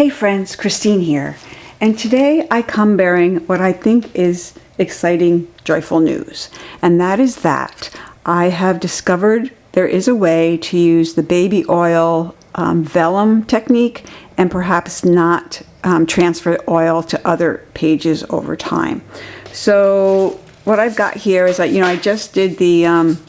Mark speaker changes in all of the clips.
Speaker 1: Hey friends, Christine here, and today I come bearing what I think is exciting, joyful news, and that is that I have discovered there is a way to use the baby oil vellum technique and perhaps not transfer oil to other pages over time. So what I've got here is that, I just did the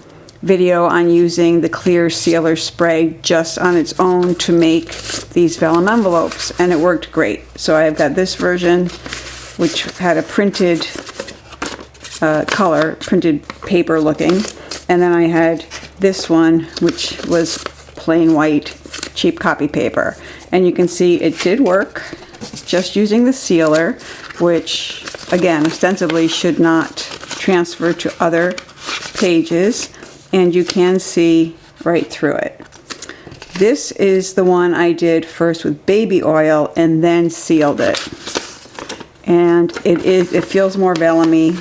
Speaker 1: video on using the clear sealer spray just on its own to make these vellum envelopes, and it worked great. So I've got this version which had a printed printed paper looking, and then I had this one which was plain white cheap copy paper, and you can see it did work just using the sealer, which again ostensibly should not transfer to other pages, and you can see right through it. This is the one I did first with baby oil and then sealed it. And it feels more vellumy,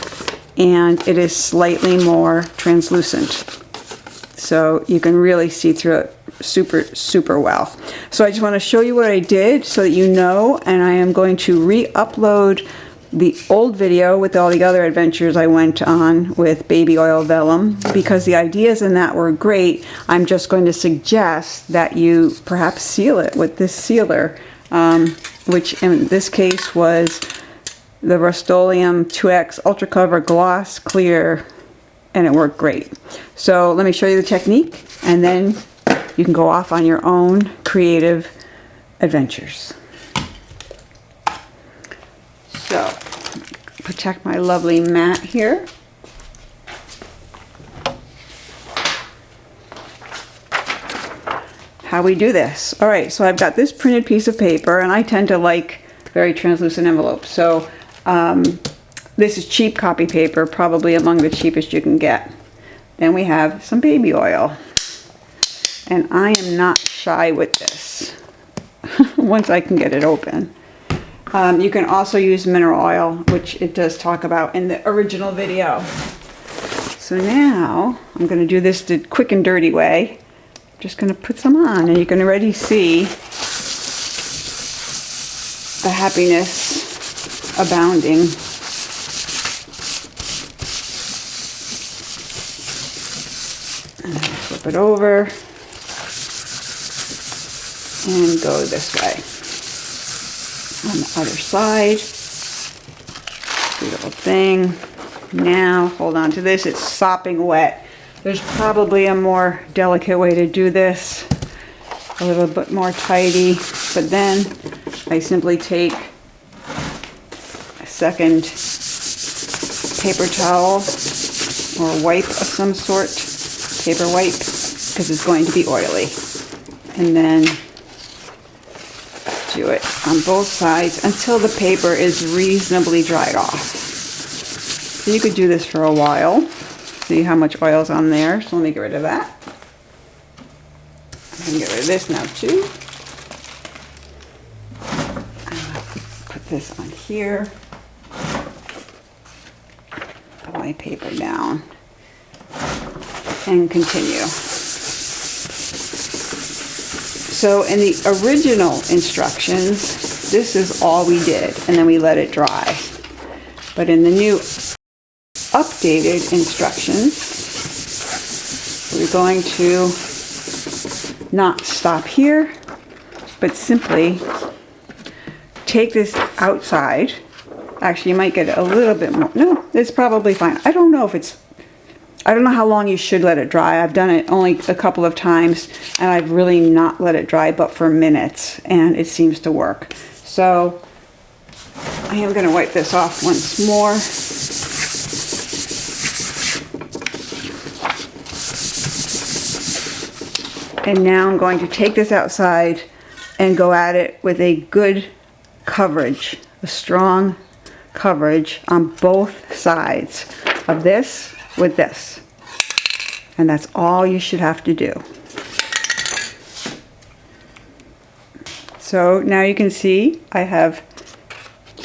Speaker 1: and it is slightly more translucent. So you can really see through it super well. So I just want to show you what I did so that you know, and I am going to re-upload the old video with all the other adventures I went on with baby oil vellum, because the ideas in that were great. I'm just going to suggest that you perhaps seal it with this sealer, which in this case was the Rust-Oleum 2X Ultra Cover Gloss Clear, and it worked great. So let me show you the technique, and then you can go off on your own creative adventures. So, protect my lovely mat here. How we do this. Alright, so I've got this printed piece of paper, and I tend to like very translucent envelopes. So, this is cheap copy paper, probably among the cheapest you can get. Then we have some baby oil. And I am not shy with this once I can get it open. You can also use mineral oil, which it does talk about in the original video. So now I'm going to do this the quick and dirty way. I'm just going to put some on, and you can already see the happiness abounding. And then flip it over and go this way. On the other side, beautiful thing. Now hold on to this, it's sopping wet. There's probably a more delicate way to do this, a little bit more tidy, but then I simply take a second paper towel or wipe of some sort, paper wipe, because it's going to be oily, and then do it on both sides until the paper is reasonably dried off. So you could do this for a while. See how much oil's on there. So let me get rid of that. I can get rid of this now too. Put this on here. Put my paper down and continue. So in the original instructions, this is all we did, and then we let it dry. But in the new updated instructions, we're going to not stop here, but simply take this outside. Actually, you might get a little bit more. No, it's probably fine. I don't know how long you should let it dry. I've done it only a couple of times, and I've really not let it dry but for minutes, and it seems to work. So I am going to wipe this off once more. And now I'm going to take this outside and go at it with a good coverage, a strong coverage on both sides of this with this, and that's all you should have to do. So now you can see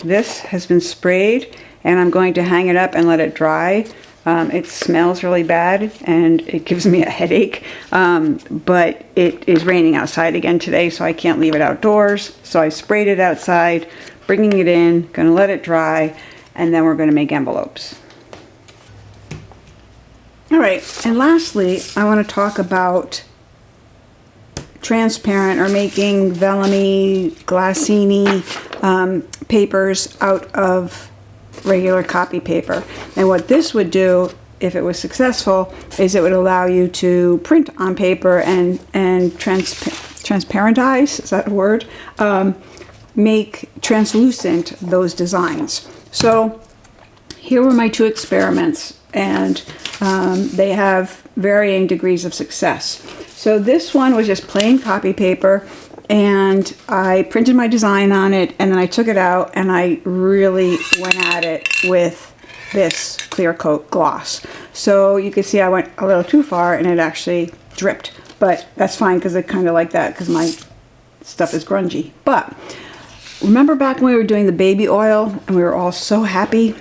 Speaker 1: this has been sprayed, and I'm going to hang it up and let it dry. It smells really bad and it gives me a headache, but it is raining outside again today, so I can't leave it outdoors. So I sprayed it outside, bringing it in, gonna let it dry, and then we're gonna make envelopes. All right, and lastly, I wanna talk about transparent or making vellum-y, glassine papers out of regular copy paper. And what this would do, if it was successful, is it would allow you to print on paper and transparentize, is that a word? Make translucent those designs. So here were my two experiments, and they have varying degrees of success. So this one was just plain copy paper, and I printed my design on it, and then I took it out and I really went at it with this clear coat gloss. So you can see I went a little too far and it actually dripped, but that's fine because I kind of like that because my stuff is grungy. But remember back when we were doing the baby oil and we were all so happy?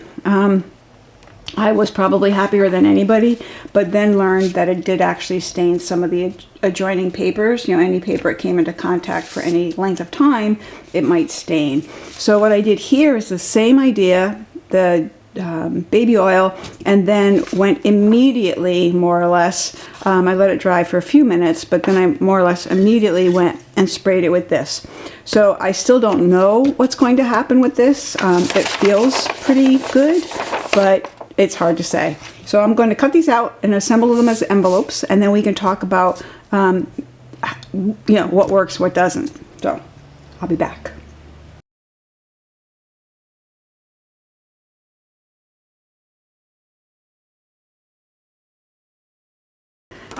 Speaker 1: I was probably happier than anybody, but then learned that it did actually stain some of the adjoining papers. You know, any paper it came into contact for any length of time, it might stain. So what I did here is the same idea, the baby oil, and then went immediately, more or less, I let it dry for a few minutes, but then I more or less immediately went and sprayed it with this. So I still don't know what's going to happen with this. It feels pretty good, but it's hard to say. So I'm going to cut these out and assemble them as envelopes, and then we can talk about you know, what works, what doesn't. So I'll be back.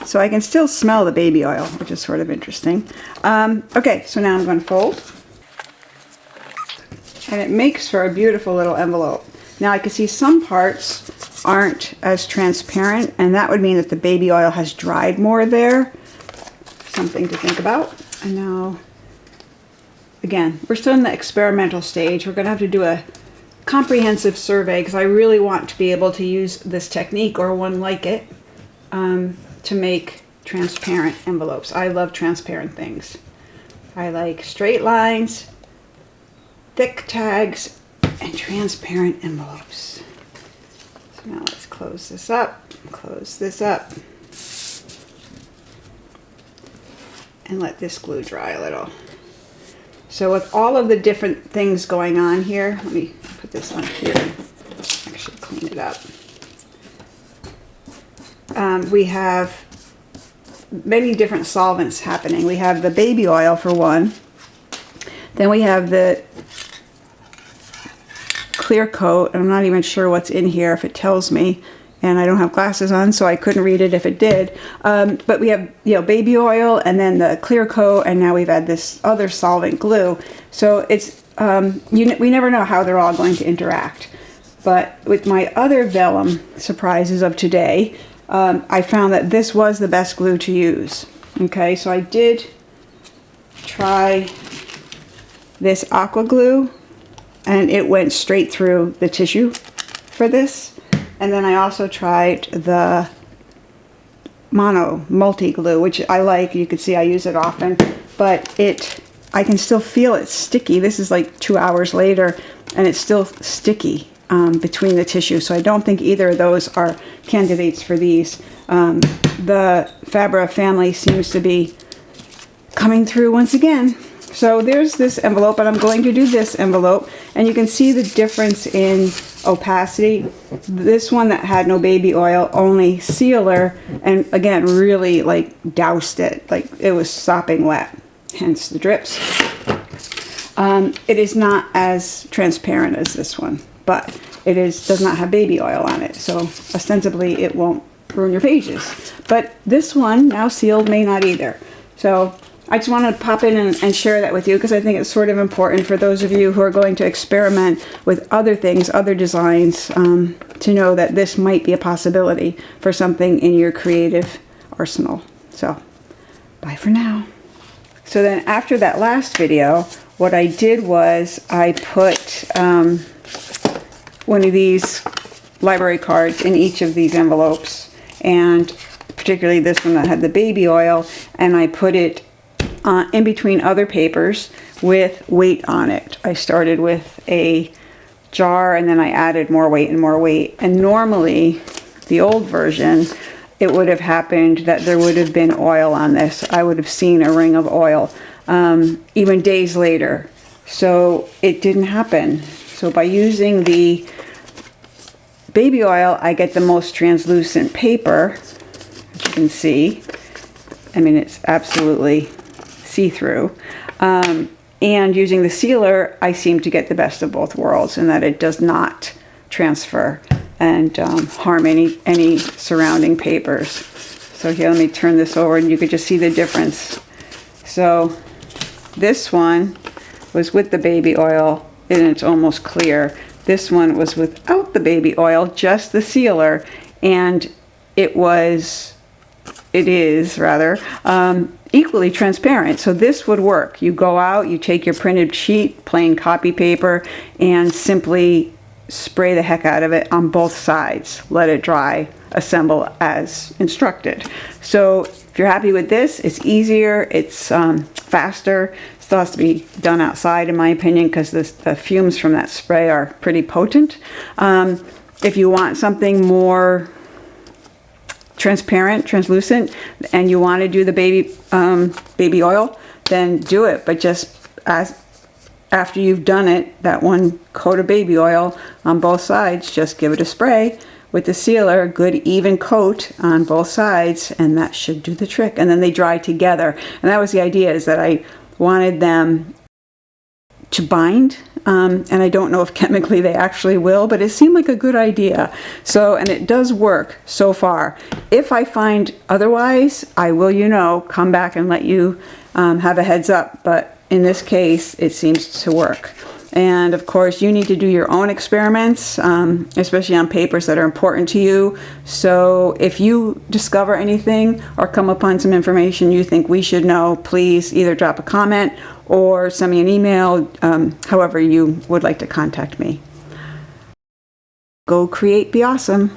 Speaker 1: So I can still smell the baby oil, which is sort of interesting. Okay, so now I'm going to fold. And it makes for a beautiful little envelope. Now I can see some parts aren't as transparent, and that would mean that the baby oil has dried more there. Something to think about. And now, again, we're still in the experimental stage. We're going to have to do a comprehensive survey because I really want to be able to use this technique or one like it to make transparent envelopes. I love transparent things. I like straight lines, thick tags, and transparent envelopes. So now let's close this up, and let this glue dry a little. So with all of the different things going on here, let me put this on here and actually clean it up. We have many different solvents happening. We have the baby oil for one. Then we have the clear coat. I'm not even sure what's in here if it tells me, and I don't have glasses on, so I couldn't read it if it did. But we have, you know, baby oil, and then the clear coat, and now we've had this other solvent glue. So it's we never know how they're all going to interact. But with my other vellum surprises of today, I found that this was the best glue to use. Okay, so I did try this aqua glue, and it went straight through the tissue for this. And then I also tried the multi glue, which I like. You can see I use it often, but I can still feel it sticky. This is like 2 hours later, and it's still sticky between the tissue. So I don't think either of those are candidates for these. The Fabra family seems to be coming through once again. So there's this envelope, and I'm going to do this envelope, and you can see the difference in opacity. This one that had no baby oil, only sealer, and again really like doused it, like it was sopping wet, hence the drips. It is not as transparent as this one, but it does not have baby oil on it, so ostensibly it won't ruin your pages. But this one, now sealed, may not either. So I just want to pop in and share that with you because I think it's sort of important for those of you who are going to experiment with other things, other designs, to know that this might be a possibility for something in your creative arsenal. So, bye for now. So then after that last video, what I did was I put one of these library cards in each of these envelopes, and particularly this one that had the baby oil, and I put it in between other papers with weight on it. I started with a jar and then I added more weight and more weight. And normally, the old version, it would have happened that there would have been oil on this. I would have seen a ring of oil even days later. So it didn't happen. So by using the baby oil, I get the most translucent paper, as you can see. I mean, it's absolutely see-through. And using the sealer, I seem to get the best of both worlds in that it does not transfer and harm any surrounding papers. So here, let me turn this over and you could just see the difference. So this one was with the baby oil and it's almost clear. This one was without the baby oil, just the sealer, and it is rather equally transparent. So this would work. You go out, you take your printed sheet, plain copy paper, and simply spray the heck out of it on both sides. Let it dry, assemble as instructed. So if you're happy with this, it's easier, it's faster. Still has to be done outside in my opinion because the fumes from that spray are pretty potent. If you want something more transparent, translucent, and you want to do the baby oil, then do it. But just after you've done it, that one coat of baby oil on both sides, just give it a spray with the sealer, good even coat on both sides, and that should do the trick. And then they dry together. And that was the idea, is that I wanted them to bind. And I don't know if chemically they actually will, but it seemed like a good idea. So, and it does work so far. If I find otherwise, I will, come back and let you have a heads up. But in this case, it seems to work. And of course, you need to do your own experiments, especially on papers that are important to you. So if you discover anything or come upon some information you think we should know, please either drop a comment or send me an email, however you would like to contact me. Go create, be awesome.